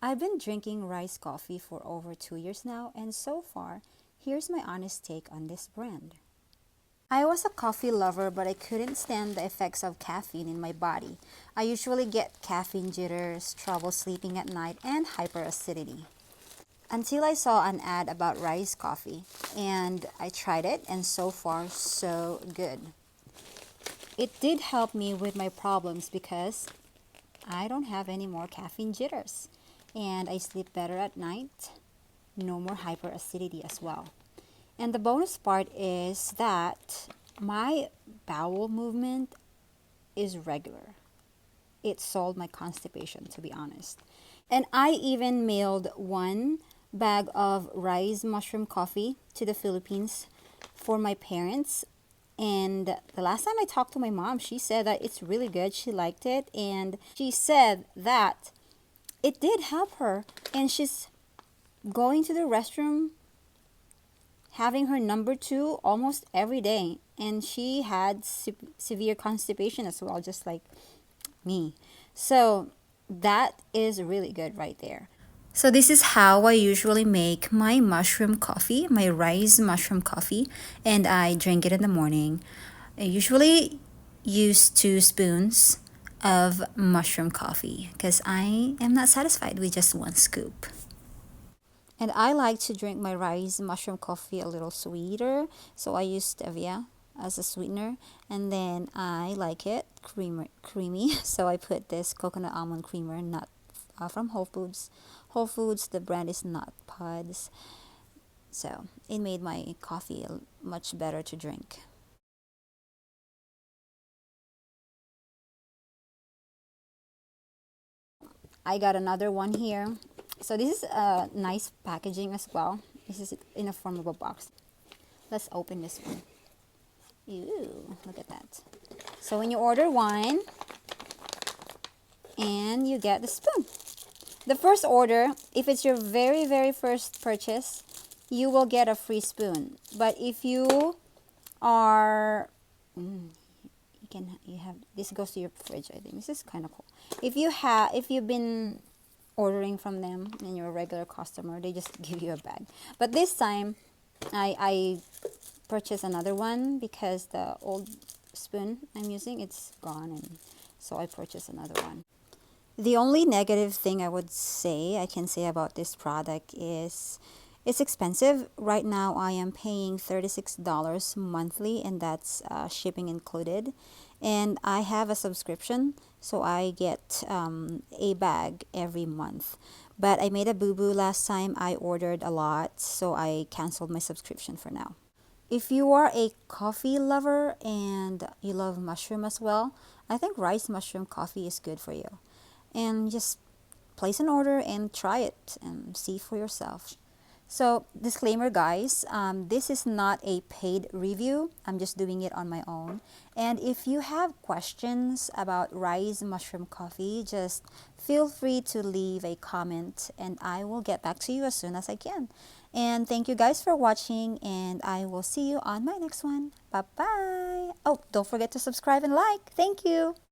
I've been drinking Ryze coffee for over 2 years now, and so far, here's my honest take on this brand. I was a coffee lover, but I couldn't stand the effects of caffeine in my body. I usually get caffeine jitters, trouble sleeping at night, and hyperacidity. Until I saw an ad about Ryze coffee, and I tried it, and so far, so good. It did help me with my problems because I don't have any more caffeine jitters, and I sleep better at night. No more hyperacidity as well. And the bonus part is that my bowel movement is regular. It solved my constipation, to be honest. And I even mailed one bag of Ryze mushroom coffee to the Philippines for my parents. And the last time I talked to my mom, she said that it's really good. She liked it. And she said that it did help her. And she's going to the restroom, having her number two almost every day. And she had severe constipation as well, just like me. So that is really good right there. So this is how I usually make my mushroom coffee, my Ryze mushroom coffee, and I drink it in the morning. I usually use 2 spoons of mushroom coffee because I am not satisfied with just 1 scoop. And I like to drink my Ryze mushroom coffee a little sweeter, so I use stevia as a sweetener, and then I like it creamy, so I put this coconut almond creamer, not from Whole Foods. Whole Foods, the brand is Not Pods, so it made my coffee much better to drink. I got another one here. So this is a nice packaging as well. This is in a form of a box. Let's open this one. Ew, look at that. So when you order one, and you get the spoon. The first order, if it's your very first purchase, you will get a free spoon. But if you are, you have, this goes to your fridge, I think. This is kind of cool. If you've been ordering from them and you're a regular customer, they just give you a bag. But this time, I purchased another one because the old spoon I'm using, it's gone, and so I purchased another one. The only negative thing I can say about this product is it's expensive. Right now I am paying $36 monthly, and that's shipping included. And I have a subscription, so I get a bag every month. But I made a boo-boo last time. I ordered a lot, so I canceled my subscription for now. If you are a coffee lover and you love mushroom as well, I think Ryze mushroom coffee is good for you. And just place an order and try it and see for yourself. So disclaimer guys, this is not a paid review. I'm just doing it on my own. And if you have questions about Ryze mushroom coffee, just feel free to leave a comment and I will get back to you as soon as I can. And thank you guys for watching, and I will see you on my next one. Bye bye. Oh, don't forget to subscribe and like. Thank you.